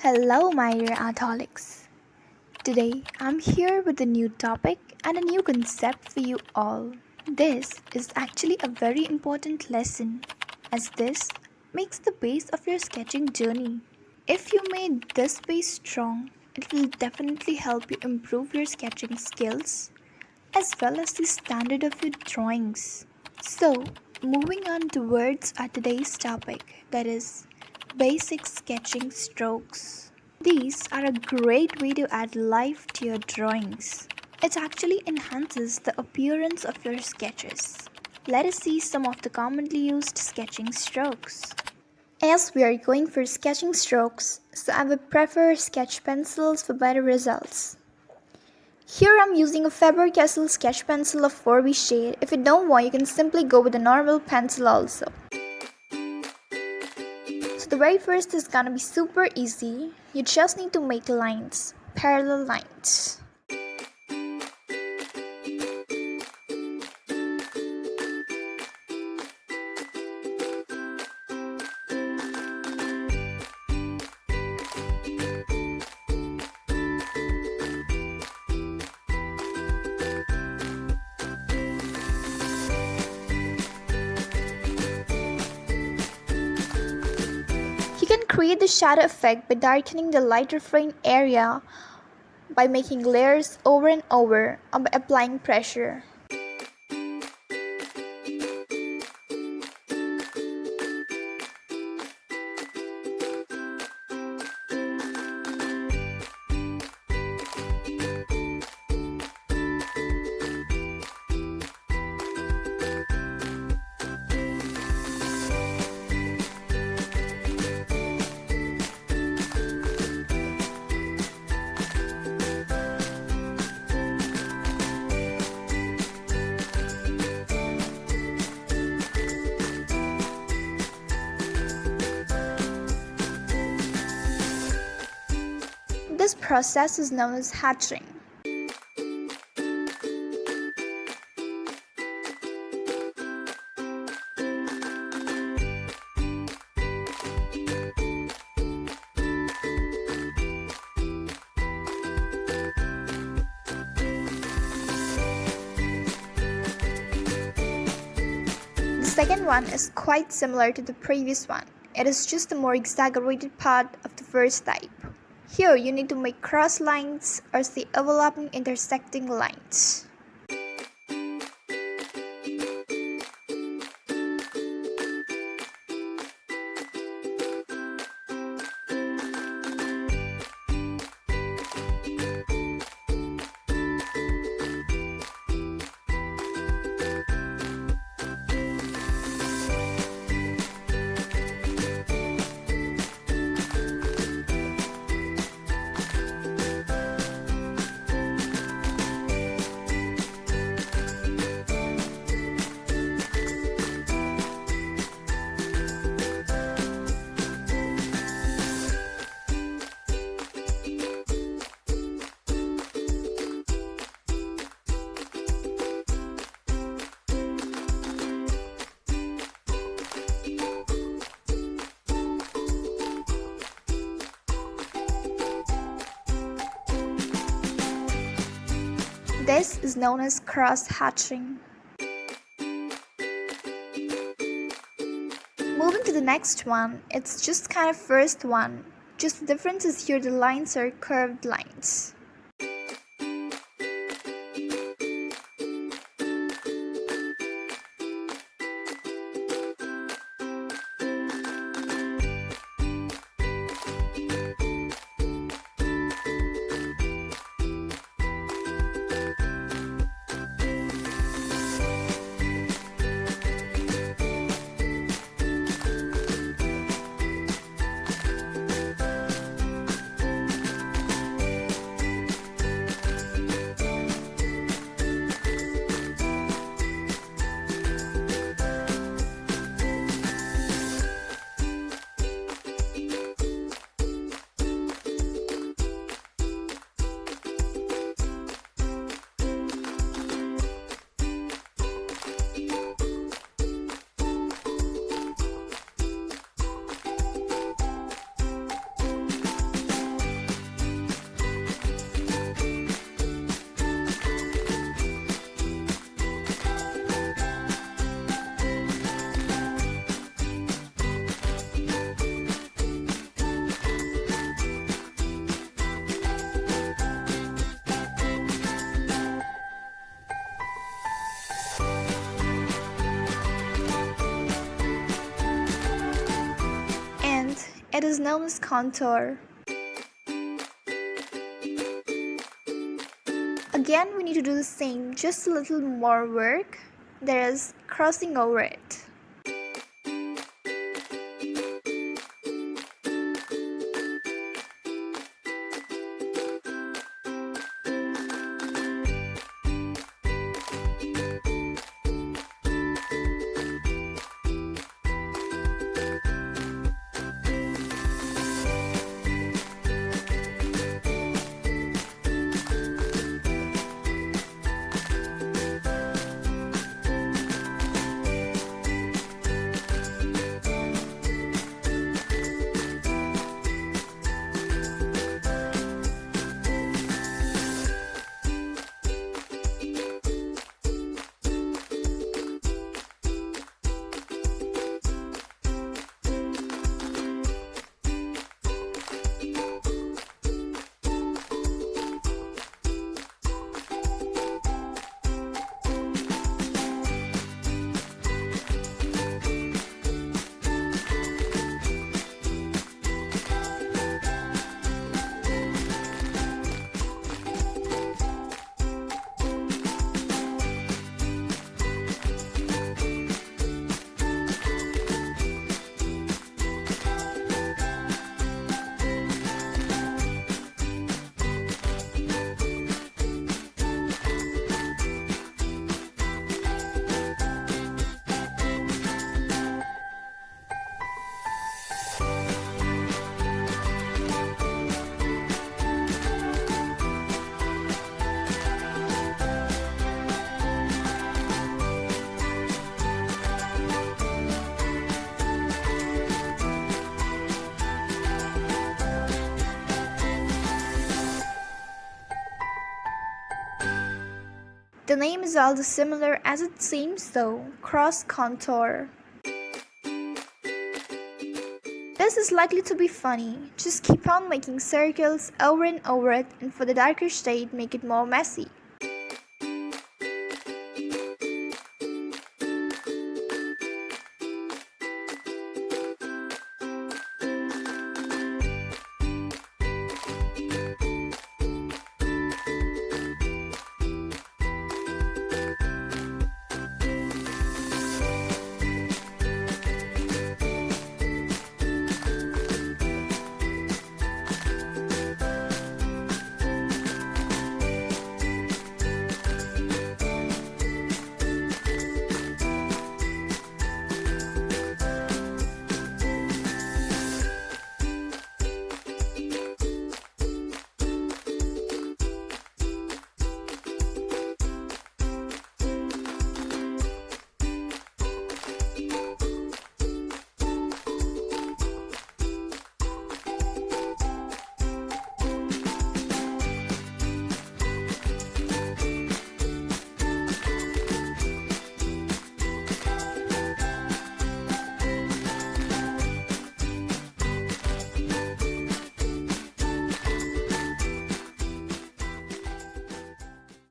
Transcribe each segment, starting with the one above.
Hello, my dear Artholics. Today I'm here with a new topic and a new concept for you all. This is actually a very important lesson as this makes the base of your sketching journey. If you made this base strong, it will definitely help you improve your sketching skills as well as the standard of your drawings. So, moving on towards our today's topic, that is basic sketching strokes. These are a great way to add life to your drawings. It actually enhances the appearance of your sketches. Let us see some of the commonly used sketching strokes. As we are going for sketching strokes, so I would prefer sketch pencils for better results. Here I'm using a Faber-Castell sketch pencil of 4B shade. If you don't want, you can simply go with a normal pencil also. So the very first is gonna be super easy. You just need to make lines, parallel lines. You can create the shadow effect by darkening the lighter frame area by making layers over and over or by applying pressure. This process is known as hatching. The second one is quite similar to the previous one. It is just a more exaggerated part of the first type. Here you need to make cross lines or say overlapping intersecting lines. This is known as cross-hatching. Moving to the next one, it's just kind of first one. Just the difference is here the lines are curved lines. known as contour. Again, we need to do the same, just a little more work. There is crossing over it. The name is also similar as it seems though, cross contour. This is likely to be funny, just keep on making circles over and over it, and for the darker shade make it more messy.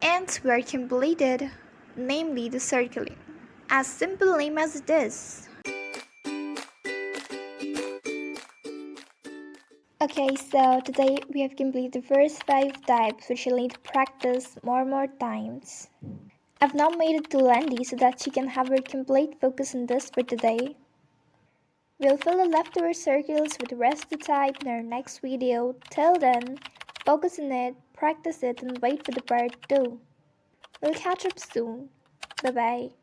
And we are completed, namely the circling. As simple name as it is. Okay, so today we have completed the first 5 types, which you'll need to practice more times. I've now made it to Landy so that she can have her complete focus on this for today. We'll fill the leftover circles with the rest of the type in our next video. Till then, focus on it, practice it, and wait for the part 2. We'll catch up soon. Bye bye.